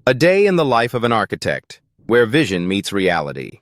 A day in the life of an architect, where vision meets reality.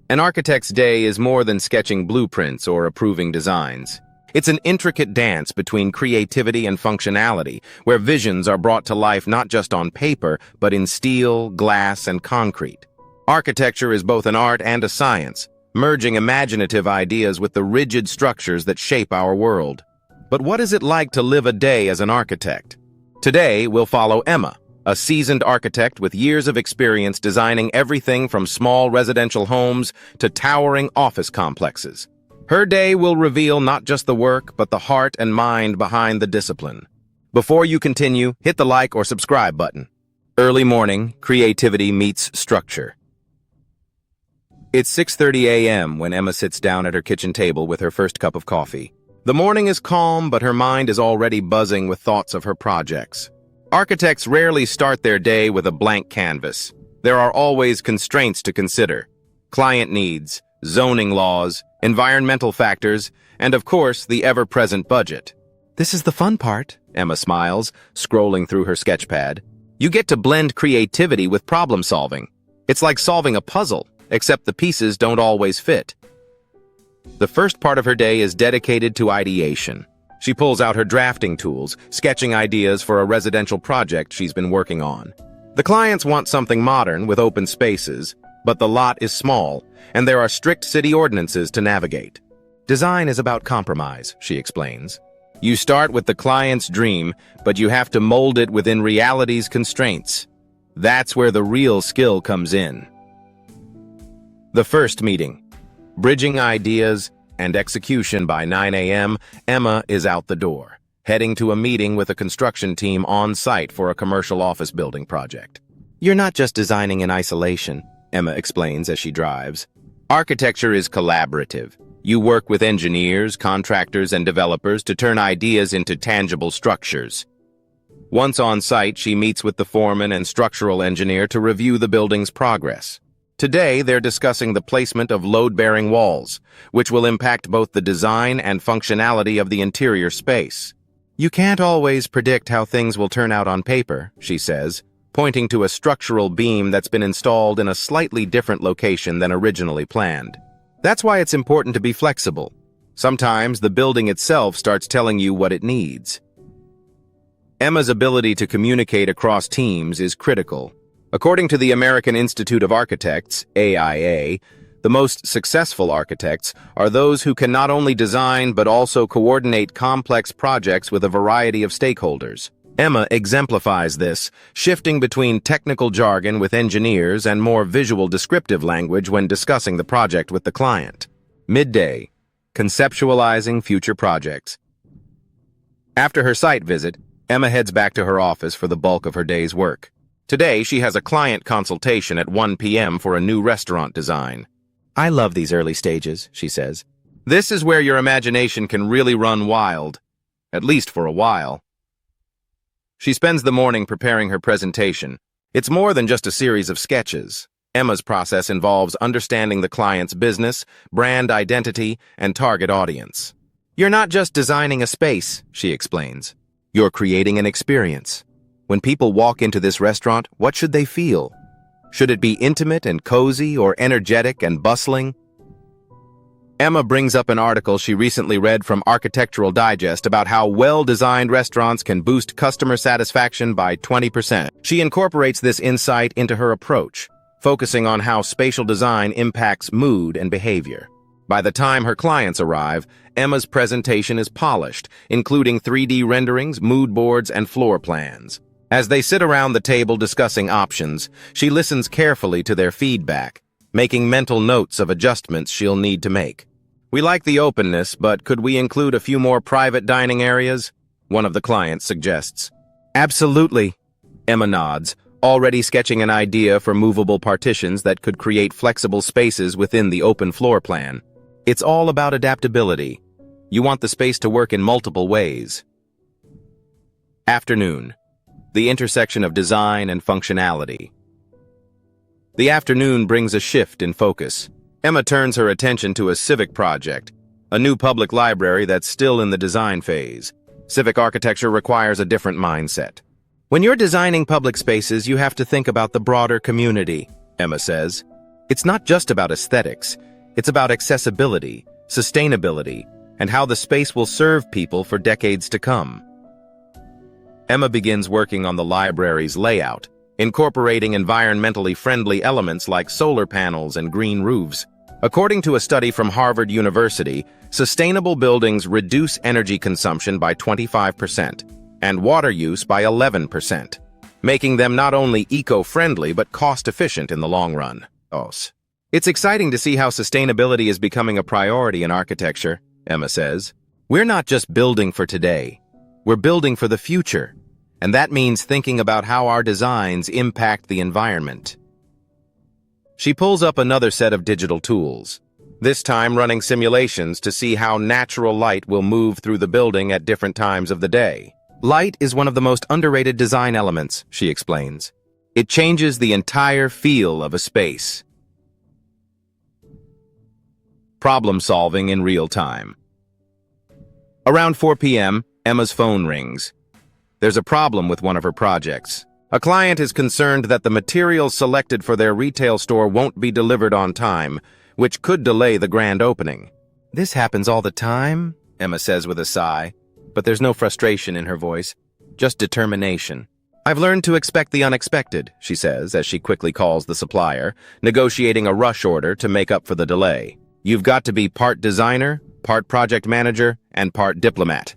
An architect's day is more than sketching blueprints or approving designs. It's an intricate dance between creativity and functionality, where visions are brought to life not just on paper, but in steel, glass, and concrete. Architecture is both an art and a science, merging imaginative ideas with the rigid structures that shape our world. But what is it like to live a day as an architect? Today, we'll follow Emma, a seasoned architect with years of experience designing everything from small residential homes to towering office complexes. Her day will reveal not just the work, but the heart and mind behind the discipline. Before you continue, hit the like or subscribe button. Early morning, creativity meets structure. It's 6:30 a.m. when Emma sits down at her kitchen table with her first cup of coffee. The morning is calm, but her mind is already buzzing with thoughts of her projects. Architects rarely start their day with a blank canvas. There are always constraints to consider: client needs, zoning laws, environmental factors, and of course, the ever-present budget. "This is the fun part," Emma smiles, scrolling through her sketchpad. "You get to blend creativity with problem solving. It's like solving a puzzle, except the pieces don't always fit." The first part of her day is dedicated to ideation. She pulls out her drafting tools, sketching ideas for a residential project she's been working on. The clients want something modern with open spaces, but the lot is small, and there are strict city ordinances to navigate. "Design is about compromise," she explains. "You start with the client's dream, but you have to mold it within reality's constraints. That's where the real skill comes in." The first meeting. Bridging ideas and execution. By 9 a.m., Emma is out the door, heading to a meeting with a construction team on site for a commercial office building project. "You're not just designing in isolation," Emma explains as she drives. "Architecture is collaborative. You work with engineers, contractors, and developers to turn ideas into tangible structures." Once on site, she meets with the foreman and structural engineer to review the building's progress. Today, they're discussing the placement of load-bearing walls, which will impact both the design and functionality of the interior space. "You can't always predict how things will turn out on paper," she says, pointing to a structural beam that's been installed in a slightly different location than originally planned. "That's why it's important to be flexible. Sometimes the building itself starts telling you what it needs." Emma's ability to communicate across teams is critical. According to the American Institute of Architects, AIA, the most successful architects are those who can not only design but also coordinate complex projects with a variety of stakeholders. Emma exemplifies this, shifting between technical jargon with engineers and more visual descriptive language when discussing the project with the client. Midday. Conceptualizing future projects. After her site visit, Emma heads back to her office for the bulk of her day's work. Today, she has a client consultation at 1 p.m. for a new restaurant design. "I love these early stages," she says. "This is where your imagination can really run wild, at least for a while." She spends the morning preparing her presentation. It's more than just a series of sketches. Emma's process involves understanding the client's business, brand identity, and target audience. "You're not just designing a space," she explains. "You're creating an experience. When people walk into this restaurant, what should they feel? Should it be intimate and cozy or energetic and bustling?" Emma brings up an article she recently read from Architectural Digest about how well-designed restaurants can boost customer satisfaction by 20%. She incorporates this insight into her approach, focusing on how spatial design impacts mood and behavior. By the time her clients arrive, Emma's presentation is polished, including 3D renderings, mood boards, and floor plans. As they sit around the table discussing options, she listens carefully to their feedback, making mental notes of adjustments she'll need to make. "We like the openness, but could we include a few more private dining areas?" one of the clients suggests. "Absolutely," Emma nods, already sketching an idea for movable partitions that could create flexible spaces within the open floor plan. It's all about adaptability. You want the space to work in multiple ways. Afternoon. The intersection of design and functionality. The afternoon brings a shift in focus. Emma turns her attention to a civic project, a new public library that's still in the design phase. Civic architecture requires a different mindset. When you're designing public spaces, you have to think about the broader community, Emma says. It's not just about aesthetics. It's about accessibility, sustainability, and how the space will serve people for decades to come. Emma begins working on the library's layout, incorporating environmentally friendly elements like solar panels and green roofs. According to a study from Harvard University, sustainable buildings reduce energy consumption by 25% and water use by 11%, making them not only eco-friendly but cost-efficient in the long run. It's exciting to see how sustainability is becoming a priority in architecture, Emma says. We're not just building for today. We're building for the future, and that means thinking about how our designs impact the environment. She pulls up another set of digital tools, this time running simulations to see how natural light will move through the building at different times of the day. Light is one of the most underrated design elements, she explains. It changes the entire feel of a space. Problem solving in real time. Around 4 p.m., Emma's phone rings. There's a problem with one of her projects. A client is concerned that the materials selected for their retail store won't be delivered on time, which could delay the grand opening. This happens all the time, Emma says with a sigh, but there's no frustration in her voice, just determination. I've learned to expect the unexpected, she says as she quickly calls the supplier, negotiating a rush order to make up for the delay. You've got to be part designer, part project manager, and part diplomat.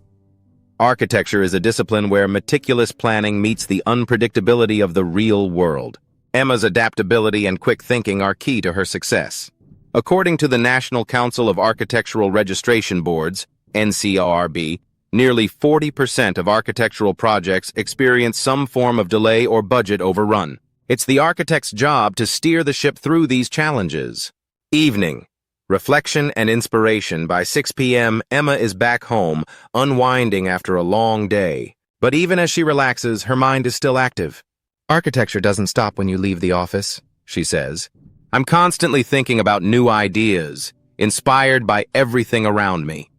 Architecture is a discipline where meticulous planning meets the unpredictability of the real world. Emma's adaptability and quick thinking are key to her success. According to the National Council of Architectural Registration Boards, NCARB, nearly 40% of architectural projects experience some form of delay or budget overrun. It's the architect's job to steer the ship through these challenges. Evening. Reflection and inspiration. By 6 p.m., Emma is back home, unwinding after a long day. But even as she relaxes, her mind is still active. Architecture doesn't stop when you leave the office, she says. I'm constantly thinking about new ideas, inspired by everything around me.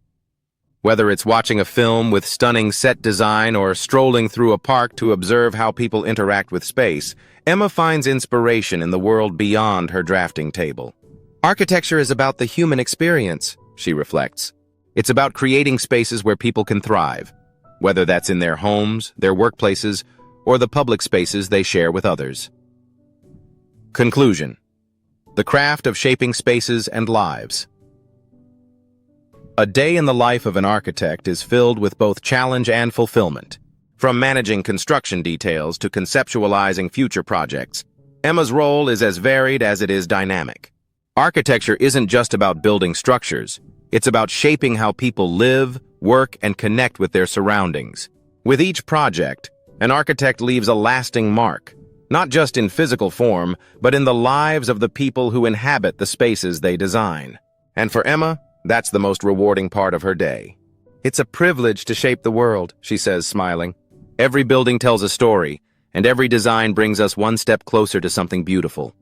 Whether it's watching a film with stunning set design or strolling through a park to observe how people interact with space, Emma finds inspiration in the world beyond her drafting table. Architecture is about the human experience, she reflects. It's about creating spaces where people can thrive, whether that's in their homes, their workplaces, or the public spaces they share with others. Conclusion. The craft of shaping spaces and lives. A day in the life of an architect is filled with both challenge and fulfillment. From managing construction details to conceptualizing future projects, Emma's role is as varied as it is dynamic. Architecture isn't just about building structures. It's about shaping how people live, work, and connect with their surroundings. With each project, an architect leaves a lasting mark, not just in physical form, but in the lives of the people who inhabit the spaces they design. And for Emma, that's the most rewarding part of her day. It's a privilege to shape the world, she says, smiling. Every building tells a story, and every design brings us one step closer to something beautiful.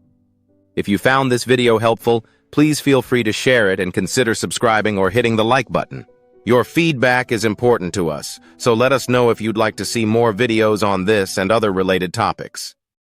If you found this video helpful, please feel free to share it and consider subscribing or hitting the like button. Your feedback is important to us, so let us know if you'd like to see more videos on this and other related topics.